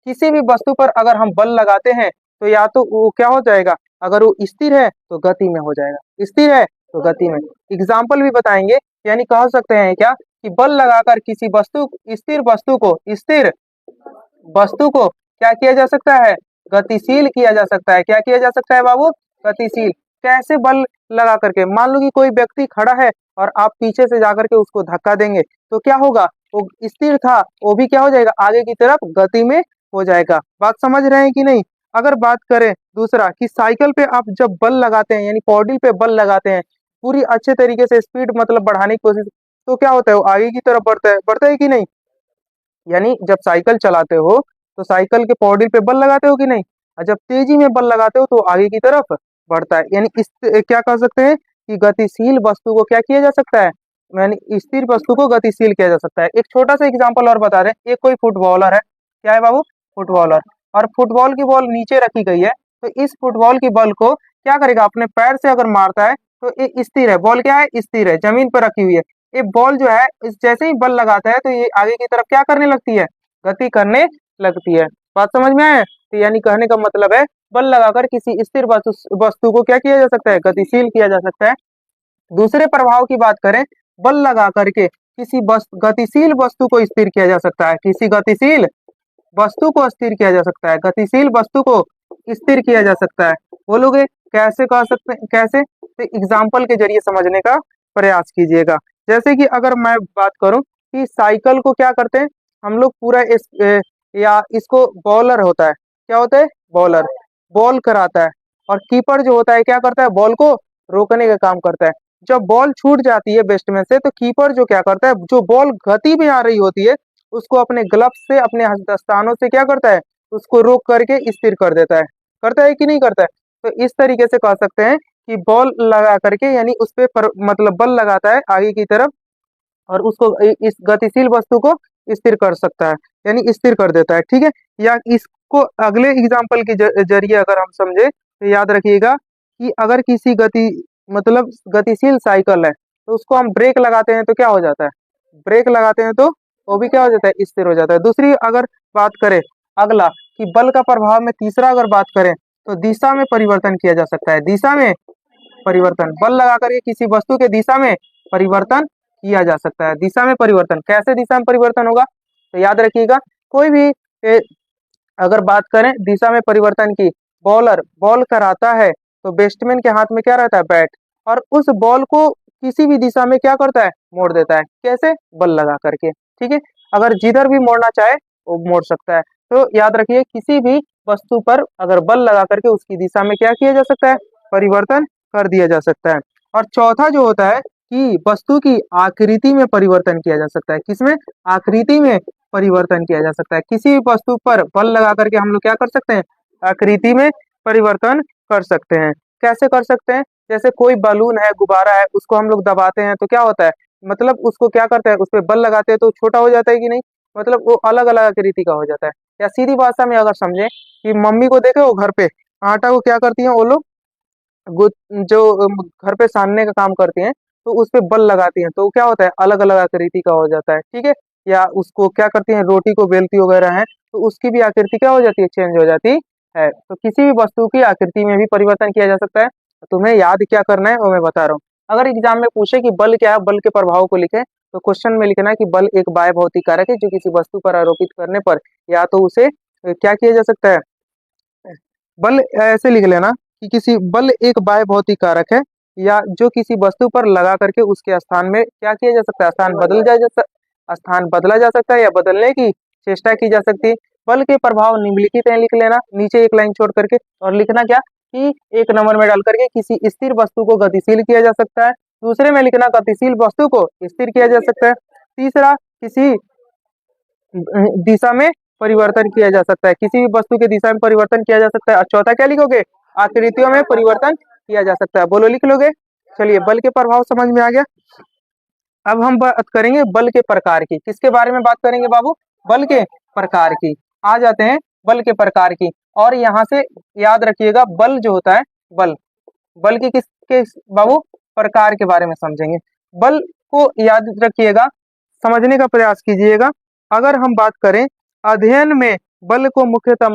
किसी भी वस्तु पर अगर हम बल लगाते हैं तो या तो वो क्या हो जाएगा, अगर वो स्थिर है तो गति में हो जाएगा, स्थिर है तो गति में। एग्जाम्पल भी बताएंगे, यानी कह सकते हैं क्या कि बल लगाकर किसी वस्तु स्थिर वस्तु को क्या किया जा सकता है, गतिशील किया जा सकता है। क्या किया जा सकता है बाबू, गतिशील। कैसे, बल लगा करके। मान लो कि कोई व्यक्ति खड़ा है और आप पीछे से जाकर के उसको धक्का देंगे तो क्या होगा, वो स्थिर था वो भी क्या हो जाएगा, आगे की तरफ गति में हो जाएगा। बात समझ रहे हैं कि नहीं। अगर बात करें दूसरा कि साइकिल पे आप जब बल लगाते हैं यानी पॉडिल पे बल लगाते हैं पूरी अच्छे तरीके से स्पीड मतलब बढ़ाने की कोशिश, तो क्या होता है, वो आगे की तरफ बढ़ता है कि नहीं। यानी जब साइकिल चलाते हो तो साइकिल के पॉडिल पे बल लगाते हो कि नहीं, और जब तेजी में बल लगाते हो तो आगे की तरफ बढ़ता है। यानी इस क्या कह सकते हैं कि गतिशील वस्तु को क्या किया जा सकता है, यानी स्थिर वस्तु को गतिशील किया जा सकता है। एक छोटा सा एग्जांपल और बता रहे हैं, एक कोई फुटबॉलर है, क्या है बाबू, फुटबॉलर, और फुटबॉल की बॉल नीचे रखी गई है, तो इस फुटबॉल की बॉल को क्या करेगा, अपने पैर से अगर मारता है तो ये स्थिर है, बॉल क्या है, स्थिर है, जमीन पर रखी हुई है। ये बॉल जो है इस जैसे ही बल लगाता है तो ये आगे की तरफ क्या करने लगती है, गति करने लगती है। बात समझ में आए। तो यानी कहने का मतलब है बल लगाकर किसी स्थिर वस्तु को क्या किया जा सकता है, गतिशील किया जा सकता है। दूसरे प्रभाव की बात करें, बल लगा करके किसी गतिशील वस्तु को स्थिर किया जा सकता है, किसी गतिशील वस्तु को स्थिर किया जा सकता है, गतिशील वस्तु को स्थिर किया जा सकता है। बोलोगे कैसे कह सकते हैं, कैसे, तो एग्जाम्पल के जरिए समझने का प्रयास कीजिएगा। जैसे कि अगर मैं बात करूं कि साइकिल को क्या करते हैं हम लोग पूरा या इसको बॉलर होता है, क्या होता है, बॉलर, बॉल कराता है, और कीपर जो होता है क्या करता है, बॉल को रोकने का काम करता है। जब बॉल छूट जाती है बैट्समैन से तो कीपर जो क्या करता है, जो बॉल गति में आ रही होती है उसको अपने ग्लव्स से, अपने दस्तानों से क्या करता है, उसको रोक करके स्थिर कर देता है। करता है कि नहीं करता है। तो इस तरीके से कह सकते हैं कि बॉल लगा करके यानी उस पे मतलब बल लगाता है आगे की तरफ और उसको इस गतिशील वस्तु को स्थिर कर सकता है, यानी स्थिर कर देता है। ठीक है, या इसको अगले एग्जाम्पल के जरिए अगर हम समझे तो याद रखिएगा कि अगर किसी मतलब गतिशील साइकिल है तो उसको हम ब्रेक लगाते हैं तो क्या हो जाता है, ब्रेक लगाते हैं तो वो भी क्या हो जाता है, स्थिर हो जाता है। दूसरी अगर बात करें अगला कि बल का प्रभाव में तीसरा अगर बात करें तो दिशा में परिवर्तन किया जा सकता है, दिशा में परिवर्तन, बल लगा करके किसी वस्तु के दिशा में परिवर्तन किया जा सकता है। दिशा में परिवर्तन, कैसे दिशा में परिवर्तन होगा, तो याद रखिएगा कोई भी अगर बात करें दिशा में परिवर्तन की, बॉलर बॉल कराता है तो बैट्समैन के हाथ में क्या रहता है, बैट, और उस बॉल को किसी भी दिशा में क्या करता है, मोड़ देता है, कैसे, बल लगा करके। ठीक है, अगर जिधर भी मोड़ना चाहे वो मोड़ सकता है। तो याद रखिए किसी भी वस्तु पर अगर बल लगा करके उसकी दिशा में क्या किया जा सकता है, परिवर्तन कर दिया जा सकता है। और चौथा जो होता है कि वस्तु की आकृति में परिवर्तन किया जा सकता है, किसमें, आकृति में परिवर्तन किया जा सकता है। किसी भी वस्तु पर बल लगा करके हम लोग क्या कर सकते हैं, आकृति में परिवर्तन कर सकते हैं। कैसे कर सकते हैं, जैसे कोई बलून है, गुब्बारा है, उसको हम लोग दबाते हैं तो क्या होता है, मतलब उसको क्या करते हैं, उस पर बल लगाते हैं तो छोटा हो जाता है कि नहीं, मतलब वो अलग अलग आकृति का हो जाता है। या सीधी भाषा में अगर समझे कि मम्मी को देखे वो घर पे आटा को क्या करती है, वो लोग जो घर पे सानने का काम करती हैं तो उस पे बल लगाती हैं तो क्या होता है, अलग अलग आकृति का हो जाता है। ठीक है, या उसको क्या करती हैं, रोटी को बेलती वगैरह है तो उसकी भी आकृति क्या हो जाती है, चेंज हो जाती है। तो किसी भी वस्तु की आकृति में भी परिवर्तन किया जा सकता है। तुम्हें याद क्या करना है वो मैं बता रहा हूँ। अगर एग्जाम में पूछे कि बल क्या है, बल के प्रभाव को लिखे तो क्वेश्चन में लिखना है कि बल एक बाह्य भौतिक कारक है जो किसी वस्तु पर आरोपित करने पर या तो उसे क्या किया जा सकता है, बल ऐसे लिख लेना कि किसी बल एक बाह्य भौतिक कारक है या जो किसी वस्तु पर लगा करके उसके स्थान में क्या किया जा सकता है, स्थान बदला जा सकता है या बदलने की चेष्टा की जा सकती है। बल के प्रभाव निम्नलिखित हैं, लिख लेना नीचे एक लाइन छोड़ करके, और लिखना क्या कि एक नंबर में डाल करके किसी स्थिर वस्तु को गतिशील किया जा सकता है, दूसरे में लिखना गतिशील वस्तु को स्थिर किया जा सकता है, तीसरा किसी दिशा में परिवर्तन किया जा सकता है, किसी भी वस्तु के दिशा में परिवर्तन किया जा सकता है, और चौथा क्या लिखोगे, आकृतियों में परिवर्तन किया जा सकता है। बोलो लिख लोगे। चलिए बल के प्रभाव समझ में आ गया। अब हम बात करेंगे बल के प्रकार की, किसके बारे में बात करेंगे बाबू, बल के प्रकार की। आ जाते हैं बल के प्रकार की, और यहाँ से याद रखिएगा बल जो होता है, बल बल के किसके बाबू प्रकार के बारे में समझेंगे। बल को याद रखिएगा, समझने का प्रयास कीजिएगा। अगर हम बात करें अध्ययन में बल को मुख्यतः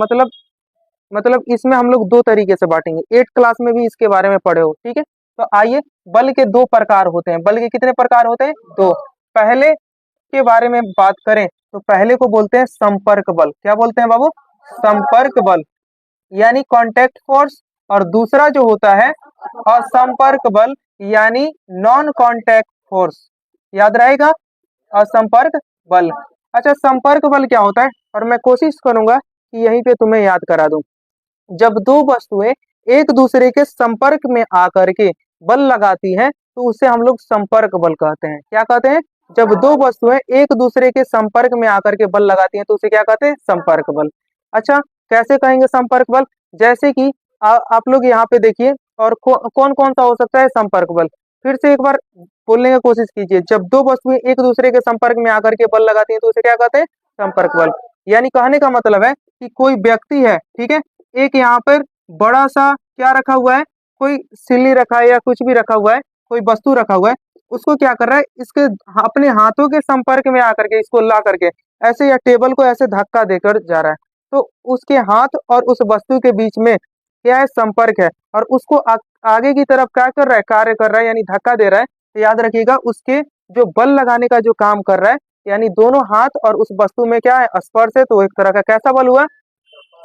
मतलब इसमें हम लोग दो तरीके से बांटेंगे। 8 क्लास में भी इसके बारे में पढ़े हो, ठीक है। तो आइए, बल के दो प्रकार होते हैं। बल के कितने प्रकार होते हैं? दो। पहले के बारे में बात करें तो पहले को बोलते हैं संपर्क बल। क्या बोलते हैं बाबू? संपर्क बल, यानी कांटेक्ट फोर्स। और दूसरा जो होता है असंपर्क बल, यानी नॉन कांटेक्ट फोर्स। याद रहेगा, असंपर्क बल। अच्छा, संपर्क बल क्या होता है? और मैं कोशिश करूंगा कि यहीं पे तुम्हें याद करा दूं। जब दो वस्तुएं एक दूसरे के संपर्क में आकर के बल लगाती हैं तो उसे हम लोग संपर्क बल कहते हैं। क्या कहते हैं? जब दो वस्तुएं एक दूसरे के संपर्क में आकर के बल लगाती हैं तो उसे क्या कहते हैं? संपर्क बल। अच्छा, कैसे कहेंगे संपर्क बल? जैसे कि आप लोग यहाँ पे देखिए, और कौन कौन सा हो सकता है संपर्क बल? फिर से एक बार बोलने की कोशिश कीजिए। जब दो वस्तुएं एक दूसरे के संपर्क में आकर के बल लगाती हैं तो उसे क्या कहते हैं? संपर्क बल। यानी कहने का मतलब है कि कोई व्यक्ति है, ठीक है, एक यहाँ पर बड़ा सा क्या रखा हुआ है, कोई सिल्ली रखा है या कुछ भी रखा हुआ है, कोई वस्तु रखा हुआ है, उसको क्या कर रहा है, इसके अपने हाथों के संपर्क में आकर के इसको ला करके ऐसे, या टेबल को ऐसे धक्का देकर जा रहा है। तो उसके हाथ और उस वस्तु के बीच में क्या है? संपर्क है। और उसको आगे की तरफ क्या कर रहा है? कार्य कर रहा है, यानी धक्का दे रहा है। तो याद रखिएगा, उसके जो बल लगाने का जो काम कर रहा है, यानी दोनों हाथ और उस वस्तु में क्या है? स्पर्श है। तो एक तरह का कैसा बल हुआ?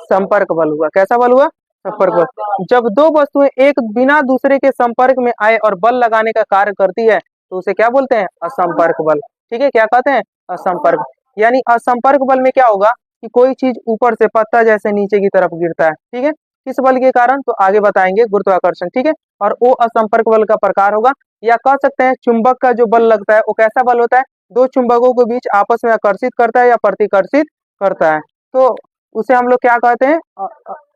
संपर्क बल हुआ। कैसा बल हुआ? संपर्क बल। जब दो वस्तुएं एक बिना दूसरे के संपर्क में आए और बल लगाने का कार्य करती है तो उसे क्या बोलते हैं? असंपर्क बल। ठीक है, क्या कहते हैं? असंपर्क। यानी असंपर्क बल में क्या होगा कि कोई चीज ऊपर से पत्ता जैसे नीचे की तरफ गिरता है, ठीक है, किस बल के कारण? तो आगे बताएंगे, गुरुत्वाकर्षण, ठीक है। और वो असंपर्क बल का प्रकार होगा। या कह सकते हैं चुंबक का जो बल लगता है वो कैसा बल होता है? दो चुंबकों के बीच आपस में आकर्षित करता है या प्रतिकर्षित करता है, तो उसे हम लोग क्या कहते हैं?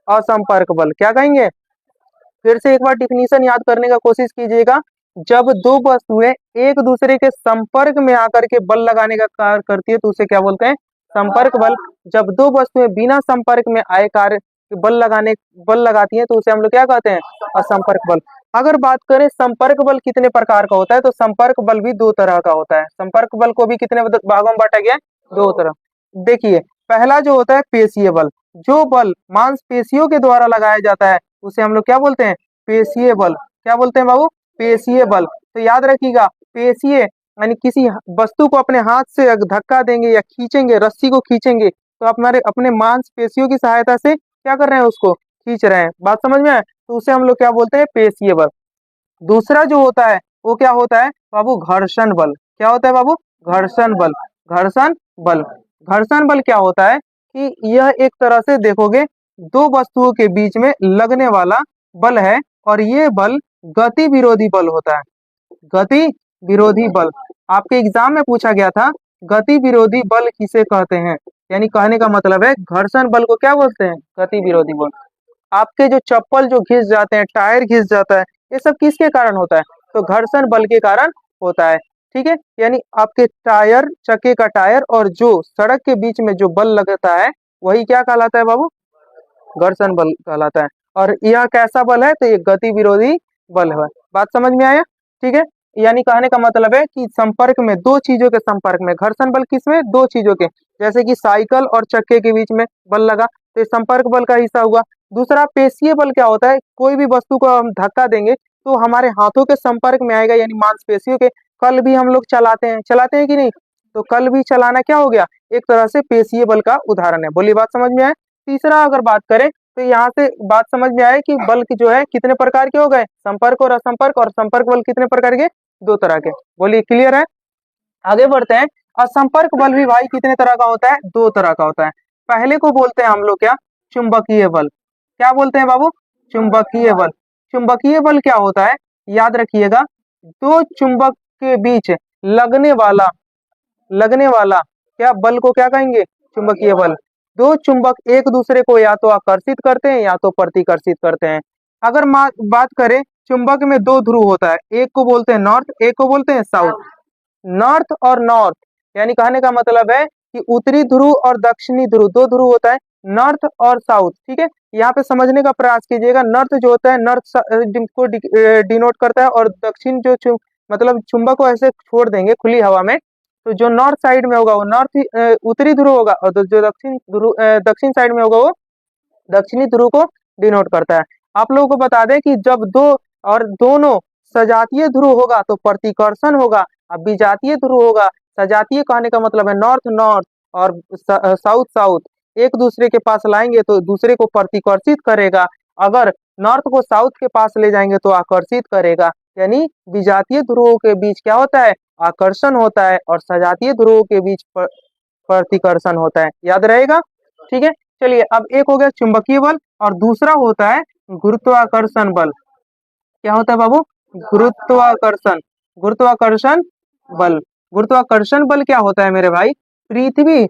असंपर्क बल। क्या कहेंगे? फिर से एक बार डिफिनीशन याद करने का कोशिश कीजिएगा। जब दो वस्तुएं एक दूसरे के संपर्क में आकर के बल लगाने का कार्य करती है तो उसे क्या बोलते हैं? संपर्क बल। जब दो वस्तुएं बिना संपर्क में आए कार्य बल लगाती हैं तो उसे हम लोग क्या कहते हैं? असंपर्क बल। अगर बात करें संपर्क बल कितने प्रकार का होता है, तो संपर्क बल भी दो तरह का होता है। संपर्क बल को भी कितने भागों में बांटा गया है? दो तरह। देखिए, पहला जो होता है पेशीय बल। जो बल मांसपेशियों के द्वारा लगाया जाता है उसे हम लोग क्या बोलते हैं? पेशीय बल। क्या बोलते हैं बाबू? पेशीय बल। तो याद रखिएगा, पेशीय यानी किसी वस्तु को अपने हाथ से धक्का देंगे या खींचेंगे, रस्सी को खींचेंगे तो हमारे अपने मांसपेशियों की सहायता से क्या कर रहे हैं? उसको खींच रहे हैं। बात समझ में आए? तो उसे हम लोग क्या बोलते हैं? पेशीय बल। दूसरा जो होता है वो क्या होता है बाबू? घर्षण बल। क्या होता है बाबू? घर्षण बल। घर्षण बल। घर्षण बल क्या होता है कि यह एक तरह से देखोगे दो वस्तुओं के बीच में लगने वाला बल है, और ये बल गति विरोधी बल होता है। गति विरोधी बल आपके एग्जाम में पूछा गया था, गति विरोधी बल किसे कहते हैं? यानी कहने का मतलब है घर्षण बल को क्या बोलते हैं? गति विरोधी बल। आपके जो चप्पल जो घिस जाते हैं, टायर घिस जाता है, ये सब किसके कारण होता है? तो घर्षण बल के कारण होता है। ठीक है, यानी आपके टायर, चक्के का टायर और जो सड़क के बीच में जो बल लगता है वही क्या कहलाता है बाबू? घर्षण बल कहलाता है। और यह कैसा बल है? तो ये गति विरोधी बल है। बात समझ में आया? ठीक है, यानी कहने का मतलब है कि संपर्क में, दो चीजों के संपर्क में, घर्षण बल किसमें? दो चीजों के, जैसे कि साइकिल और चक्के के बीच में बल लगा तो ये संपर्क बल का हिस्सा हुआ। दूसरा पेशीय बल क्या होता है? कोई भी वस्तु को हम धक्का देंगे तो हमारे हाथों के संपर्क में आएगा, यानी मांसपेशियों के। कल भी हम लोग चलाते हैं कि नहीं? तो कल भी चलाना क्या हो गया? एक तरह से पेशीय बल का उदाहरण है। बोलिए, बात समझ में आए? तीसरा अगर बात करें तो यहाँ से बात समझ में आए कि बल की जो है कितने प्रकार के हो गए? संपर्क और असंपर्क। और संपर्क बल कितने प्रकार के? दो तरह के। बोलिए, क्लियर है? आगे बढ़ते हैं। असंपर्क बल भी भाई कितने तरह का होता है? दो तरह का होता है। पहले को बोलते हैं हम लोग क्या? चुंबकीय बल। क्या बोलते हैं बाबू? चुंबकीय बल। चुंबकीय बल क्या होता है? याद रखिएगा, दो चुंबक के बीच लगने वाला क्या बल को क्या कहेंगे? चुंबकीय बल। दो चुंबक एक दूसरे को या तो आकर्षित करते हैं या तो प्रतिकर्षित करते हैं। अगर बात करें, चुंबक में दो ध्रुव होता है, एक को बोलते हैं नॉर्थ, एक को बोलते हैं साउथ। नॉर्थ और नॉर्थ, यानी कहने का मतलब है कि उत्तरी ध्रुव और दक्षिणी ध्रुव, दो ध्रुव होता है, नॉर्थ और साउथ। ठीक है, यहाँ पे समझने का प्रयास कीजिएगा। नॉर्थ जो होता है नॉर्थ को डिनोट करता है, और दक्षिण जो मतलब चुंबक को ऐसे छोड़ देंगे खुली हवा में तो जो नॉर्थ साइड में होगा वो नॉर्थ उत्तरी ध्रुव होगा, और जो दक्षिण साइड में होगा वो दक्षिणी ध्रुव को डिनोट करता है। आप लोगों को बता दें कि जब दो और दोनों सजातीय ध्रुव होगा तो प्रतिकर्षण होगा, अब विजातीय ध्रुव होगा, सजातीय कहने का मतलब है नॉर्थ नॉर्थ और साउथ साउथ, एक दूसरे के पास लाएंगे तो दूसरे को प्रतिकर्षित करेगा, अगर नॉर्थ को साउथ के पास ले जाएंगे तो आकर्षित करेगा। यानी विजातीय ध्रुवों के बीच क्या होता है, आकर्षण होता है, और सजातीय ध्रुवों के बीच प्रतिकर्षण होता है। याद रहेगा, ठीक है। चलिए, अब एक हो गया चुंबकीय बल और दूसरा होता है गुरुत्वाकर्षण बल। क्या होता है बाबू, गुरुत्वाकर्षण, गुरुत्वाकर्षण बल। गुरुत्वाकर्षण बल क्या होता है मेरे भाई, पृथ्वी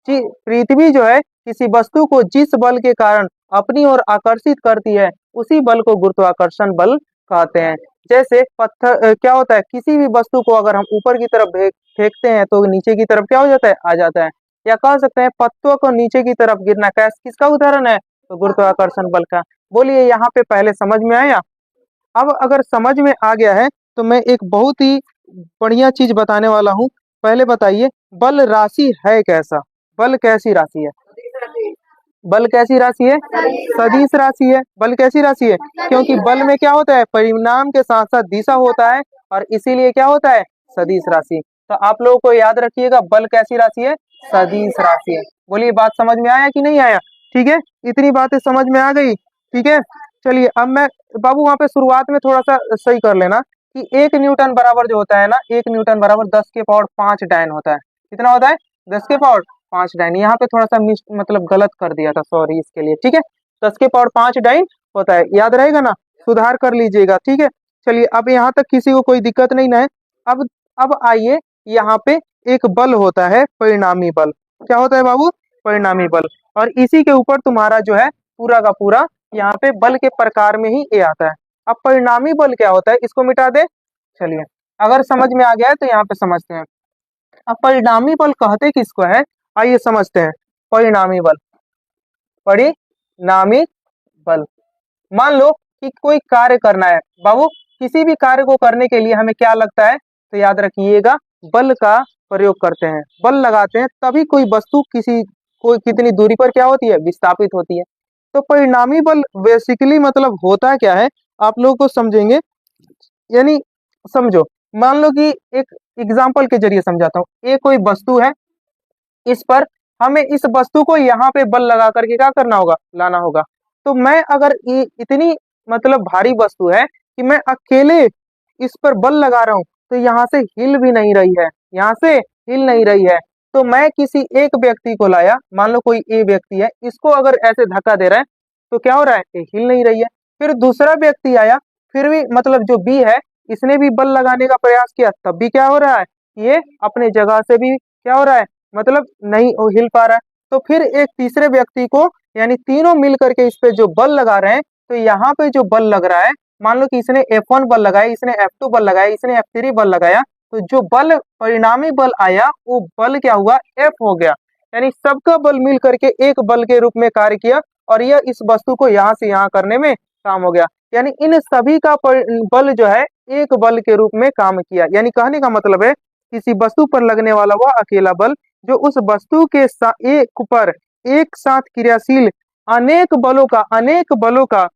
पृथ्वी जो है किसी वस्तु को जिस बल के कारण अपनी ओर आकर्षित करती है उसी बल को गुरुत्वाकर्षण बल कहते हैं। जैसे पत्थर क्या होता है, किसी भी वस्तु को अगर हम ऊपर की तरफ फेंकते हैं तो नीचे की तरफ क्या हो जाता है, आ जाता है। या कह सकते हैं पत्तों को नीचे की तरफ गिरना, किसका उदाहरण है, तो गुरुत्वाकर्षण बल का। बोलिए यहाँ पे पहले समझ में आया। अब अगर समझ में आ गया है तो मैं एक बहुत ही बढ़िया चीज बताने वाला हूँ। पहले बताइए बल राशि है कैसा, बल कैसी राशि है, बल कैसी राशि है, सदिश राशि है। बल कैसी राशि है, क्योंकि बल में क्या होता है, परिमाण के साथ साथ दिशा होता है, और इसीलिए क्या होता है, सदिश राशि। तो आप लोगों को याद रखिएगा बल कैसी राशि है, सदिश राशि है। बोलिए बात समझ में आया कि नहीं आया, ठीक है, इतनी बातें समझ में आ गई, ठीक है। चलिए अब मैं बाबू वहां पे शुरुआत में थोड़ा सा सही कर लेना कि 1 न्यूटन बराबर जो होता है ना, 1 न्यूटन बराबर 10 के पावर 5 डायन होता है। कितना होता है, 10 के पावर 5 डायन। यहाँ पे थोड़ा सा मतलब गलत कर दिया था, सॉरी इसके लिए, ठीक है। 10 के पावर 5 डायन होता है, याद रहेगा ना, सुधार कर लीजिएगा, ठीक है। चलिए अब यहाँ तक किसी को कोई दिक्कत नहीं ना है। अब आइए, यहाँ पे एक बल होता है परिणामी बल। क्या होता है बाबू, परिणामी बल। और इसी के ऊपर तुम्हारा जो है पूरा का पूरा यहाँ पे बल के प्रकार में ही ये आता है। अब परिणामी बल क्या होता है, इसको मिटा दे। चलिए अगर समझ में आ गया है तो यहाँ पे समझते हैं। अब परिणामी बल कहते किसको है, आइए समझते हैं। परिणामी बल, परिणामी बल, मान लो कि कोई कार्य करना है बाबू, किसी भी कार्य को करने के लिए हमें क्या लगता है, तो याद रखिएगा बल का प्रयोग करते हैं, बल लगाते हैं, तभी कोई वस्तु कोई कितनी दूरी पर क्या होती है, विस्थापित होती है। तो परिणामी बल बेसिकली मतलब होता क्या है, आप लोगों को समझेंगे, यानी समझो, मान लो कि एक एग्जाम्पल के जरिए समझाता हूँ। ये कोई वस्तु है, इस पर हमें इस वस्तु को यहाँ पे बल लगा करके क्या करना होगा, लाना होगा। तो मैं अगर इतनी मतलब भारी वस्तु है कि मैं अकेले इस पर बल लगा रहा हूँ तो यहाँ से हिल भी नहीं रही है, यहाँ से हिल नहीं रही है। तो मैं किसी एक व्यक्ति को लाया, मान लो कोई ए व्यक्ति है, इसको अगर ऐसे धक्का दे रहा है तो क्या हो रहा है, ये हिल नहीं रही है। फिर दूसरा व्यक्ति आया, फिर भी मतलब जो बी है, इसने भी बल लगाने का प्रयास किया, तब भी क्या हो रहा है, ये अपने जगह से भी क्या हो रहा है, मतलब नहीं हिल पा रहा है। तो फिर एक तीसरे व्यक्ति को, यानी तीनों मिल करके इस पे जो बल लगा रहे हैं, तो यहाँ पे जो बल लग रहा है, मान लो कि इसने F1 बल लगाया, इसने F2 बल लगाया, इसने F3 बल लगाया, तो जो बल परिणामी बल आया वो बल क्या हुआ, F हो गया। यानी सबका बल मिल करके एक बल के रूप में कार्य किया, और यह इस वस्तु को यहाँ से यहाँ करने में काम हो गया। यानी इन सभी का बल जो है एक बल के रूप में काम किया। यानी कहने का मतलब है किसी वस्तु पर लगने वाला वह अकेला बल जो उस वस्तु के एक पर एक साथ क्रियाशील अनेक बलों का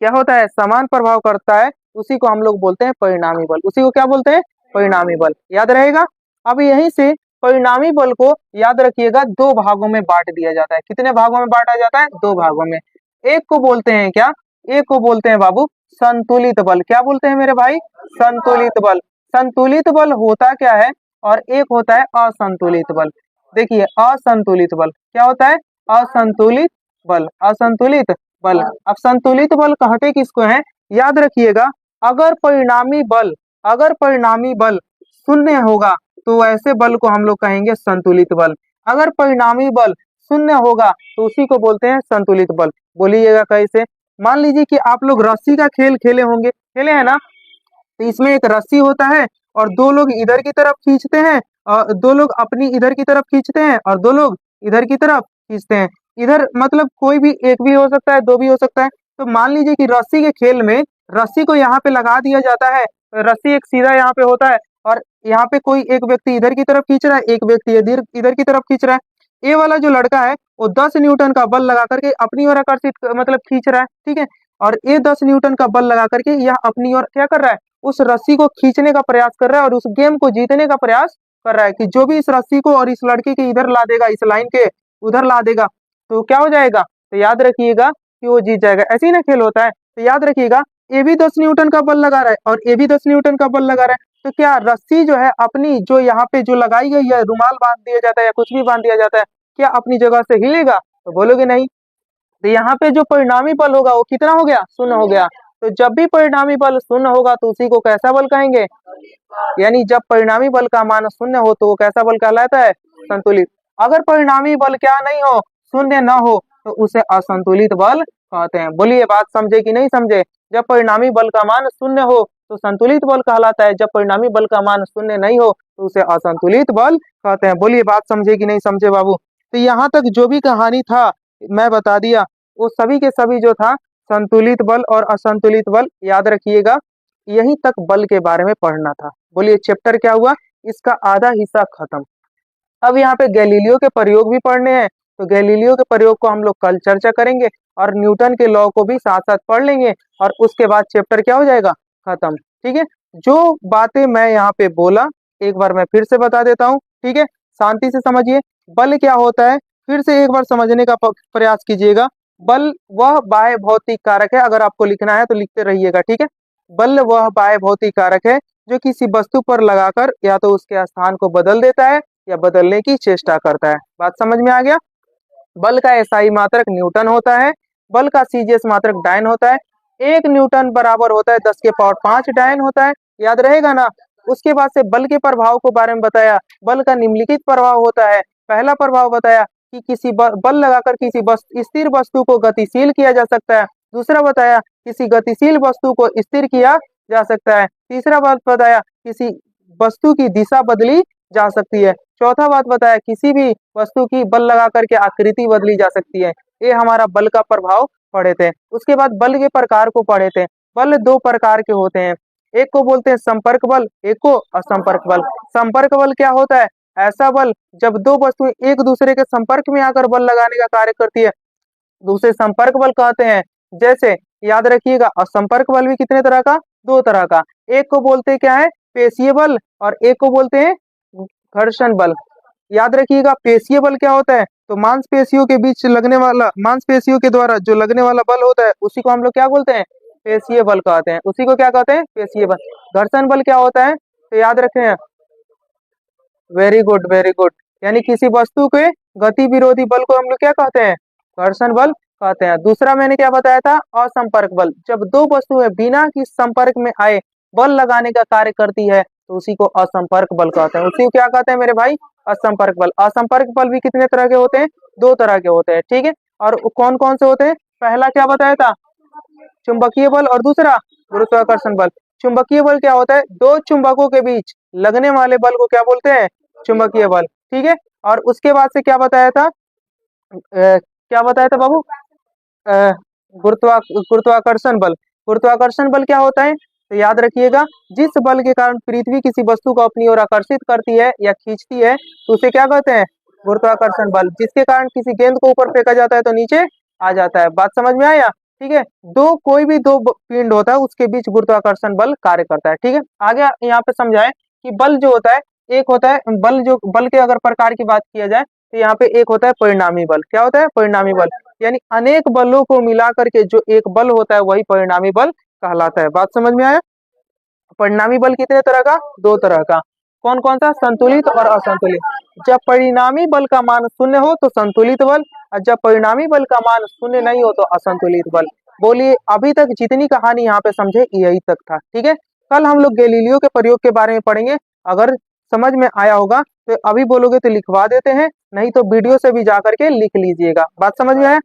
क्या होता है, समान प्रभाव करता है, उसी को हम लोग बोलते हैं परिणामी बल। उसी को क्या बोलते हैं, परिणामी बल। याद रहेगा। अब यहीं से परिणामी बल को याद रखिएगा, दो भागों में बांट दिया जाता है। कितने भागों में बांटा जाता है, दो भागों में। एक को बोलते हैं क्या, एक को बोलते हैं बाबू संतुलित बल। क्या बोलते हैं मेरे भाई, संतुलित बल। संतुलित बल होता क्या है, और एक होता है असंतुलित बल। देखिए असंतुलित बल क्या होता है, असंतुलित बल, असंतुलित बल। अब संतुलित बल कहते किसको है, याद रखिएगा, अगर परिणामी बल शून्य होगा तो ऐसे बल को हम लोग कहेंगे संतुलित बल। अगर परिणामी बल शून्य होगा तो उसी को बोलते हैं संतुलित बल। बोलिएगा कैसे, मान लीजिए कि आप लोग रस्सी का खेल खेले होंगे, खेले हैं ना। तो इसमें एक रस्सी होता है और दो लोग इधर की तरफ खींचते हैं, और दो लोग अपनी इधर की तरफ खींचते हैं, और दो लोग इधर की तरफ खींचते हैं। इधर मतलब कोई भी एक भी हो सकता है, दो भी हो सकता है। तो मान लीजिए कि रस्सी के खेल में रस्सी को यहाँ पे लगा दिया जाता है, रस्सी एक सीधा यहाँ पे होता है, और यहाँ पे कोई एक व्यक्ति इधर की तरफ खींच रहा है, एक व्यक्ति इधर इधर की तरफ खींच रहा है। ए वाला जो लड़का है वो 10 न्यूटन का बल लगा करके अपनी ओर आकर्षित मतलब खींच रहा है, ठीक है। और ये 10 न्यूटन का बल लगा करके यह अपनी ओर क्या कर रहा है, उस रस्सी को खींचने का प्रयास कर रहा है और उस गेम को जीतने का प्रयास कर रहा है कि जो भी इस रस्सी को और इस लड़के के इधर ला देगा, इस लाइन के उधर ला देगा, तो क्या हो जाएगा, तो याद रखिएगा कि वो जीत जाएगा। ऐसे ही ना खेल होता है। तो याद रखिएगा ये भी 10 न्यूटन का बल लगा रहा है और ये भी 10 न्यूटन का बल लगा रहा है। तो क्या रस्सी जो है अपनी जो यहाँ पे जो लगाई गई है, रुमाल बांध दिया जाता है या कुछ भी बांध दिया जाता है, क्या अपनी जगह से हिलेगा, तो बोलोगे नहीं। तो यहाँ पे जो परिणामी बल होगा वो कितना हो गया, शून्य हो गया। तो जब भी परिणामी बल शून्य होगा तो उसी को कैसा बल कहेंगे, यानी जब परिणामी बल का मान शून्य हो तो वो कैसा बल कहलाता है, संतुलित। अगर परिणामी बल क्या नहीं हो, शून्य न हो, तो उसे असंतुलित बल कहते हैं। बोलिए बात समझे कि नहीं समझे। जब परिणामी बल का मान शून्य हो तो संतुलित बल कहलाता है, जब परिणामी बल का मान शून्य नहीं हो तो उसे असंतुलित बल कहते हैं। बोलिए बात समझे कि नहीं समझे बाबू। तो यहाँ तक जो भी कहानी था मैं बता दिया, वो सभी के सभी जो था संतुलित बल और असंतुलित बल, याद रखिएगा। यहीं तक बल के बारे में पढ़ना था। बोलिए चैप्टर क्या हुआ, इसका आधा हिस्सा खत्म। अब यहाँ पे गैलीलियो के प्रयोग भी पढ़ने हैं, तो गैलीलियो के प्रयोग को हम लोग कल चर्चा करेंगे और न्यूटन के लॉ को भी साथ साथ पढ़ लेंगे और उसके बाद चैप्टर क्या हो जाएगा, खत्म। ठीक है, जो बातें मैं यहाँ पे बोला एक बार मैं फिर से बता देता हूँ, ठीक है। शांति से समझिए। बल क्या होता है फिर से एक बार समझने का प्रयास कीजिएगा। बल वह बाह्य भौतिक कारक है, अगर आपको लिखना है तो लिखते रहिएगा, ठीक है। बल वह बाह्य भौतिक कारक है जो किसी वस्तु पर लगाकर या तो उसके स्थान को बदल देता है या बदलने की चेष्टा करता है। बात समझ में आ गया। बल का एसआई मात्रक न्यूटन होता है, बल का सीजीएस मात्रक डायन होता है। 1 न्यूटन बराबर होता है 10 के पावर 5 डायन होता है, याद रहेगा ना। उसके बाद से बल के प्रभाव को बारे में बताया। बल का निम्नलिखित प्रभाव होता है। पहला प्रभाव बताया कि किसी बल लगाकर किसी स्थिर वस्तु को गतिशील किया जा सकता है। दूसरा बताया किसी गतिशील वस्तु को स्थिर किया जा सकता है। तीसरा बात बताया किसी वस्तु की दिशा बदली जा सकती है। चौथा बात बताया किसी भी वस्तु की बल लगा करके आकृति बदली जा सकती है। ये हमारा बल का प्रभाव पढ़े थे। उसके बाद बल के प्रकार को पढ़े थे। बल 2 प्रकार के होते हैं, एक को बोलते हैं संपर्क बल, एक को असंपर्क बल। संपर्क बल क्या होता है, ऐसा बल जब 2 वस्तुएं एक दूसरे के संपर्क में आकर बल लगाने का कार्य करती है, दूसरे संपर्क बल कहते हैं। जैसे याद रखिएगा असंपर्क बल भी कितने तरह का, 2 तरह का। एक को बोलते हैं क्या है, पेशीय बल, और एक को बोलते हैं घर्षण बल। याद रखिएगा पेशीय बल क्या होता है, तो मांसपेशियों के बीच लगने वाला, मांसपेशियों के द्वारा जो लगने वाला बल होता है उसी को हम लोग क्या बोलते हैं, पेशीय बल कहते हैं। उसी को क्या कहते हैं, पेशीय बल। घर्षण बल क्या होता है, तो याद रखें, वेरी गुड वेरी गुड, यानी किसी वस्तु के गति विरोधी बल को हम लोग क्या कहते हैं, घर्षण बल कहते हैं। दूसरा मैंने क्या बताया था, असंपर्क बल। जब 2 वस्तुएं बिना किसी संपर्क में आए बल लगाने का कार्य करती है तो उसी को असंपर्क बल कहते हैं। उसी को क्या कहते हैं मेरे भाई, असंपर्क बल। असंपर्क बल भी कितने तरह के होते हैं, 2 तरह के होते हैं, ठीक है। और कौन कौन से होते हैं, पहला क्या बताया था, चुंबकीय बल, और दूसरा गुरुत्वाकर्षण बल। चुंबकीय बल क्या होता है, 2 चुंबकों के बीच लगने वाले बल को क्या बोलते हैं, चुंबकीय बल, ठीक है। और उसके बाद से क्या बताया था, क्या बताया था बाबू, गुरुत्वाकर्षण बल। गुरुत्वाकर्षण बल क्या होता है, तो याद रखिएगा जिस बल के कारण पृथ्वी किसी वस्तु को अपनी ओर आकर्षित करती है या खींचती है तो उसे क्या कहते हैं, गुरुत्वाकर्षण बल। जिसके कारण किसी गेंद को ऊपर फेंका जाता है तो नीचे आ जाता है। बात समझ में आया, ठीक है। कोई भी 2 पिंड होता है उसके बीच गुरुत्वाकर्षण बल कार्य करता है, ठीक है। आगे यहाँ पे समझाएं कि बल जो होता है, एक होता है बल, जो बल के अगर प्रकार की बात किया जाए तो यहाँ पे एक होता है परिणामी बल। क्या होता है, परिणामी बल, यानी अनेक बलों को मिला करके जो एक बल होता है वही परिणामी बल कहलाता है। बात समझ में आया। परिणामी बल कितने तरह का, 2 तरह का। कौन कौन सा, संतुलित और असंतुलित। जब परिणामी बल का मान शून्य हो तो संतुलित बल, और जब परिणामी बल का मान शून्य नहीं हो तो असंतुलित बल। बोलिए अभी तक जितनी कहानी यहाँ पे समझे यही तक था, ठीक है। कल हम लोग गैलीलियो के प्रयोग के बारे में पढ़ेंगे। अगर समझ में आया होगा तो अभी बोलोगे तो लिखवा देते हैं, नहीं तो वीडियो से भी जा करके लिख लीजिएगा। बात समझ में आया।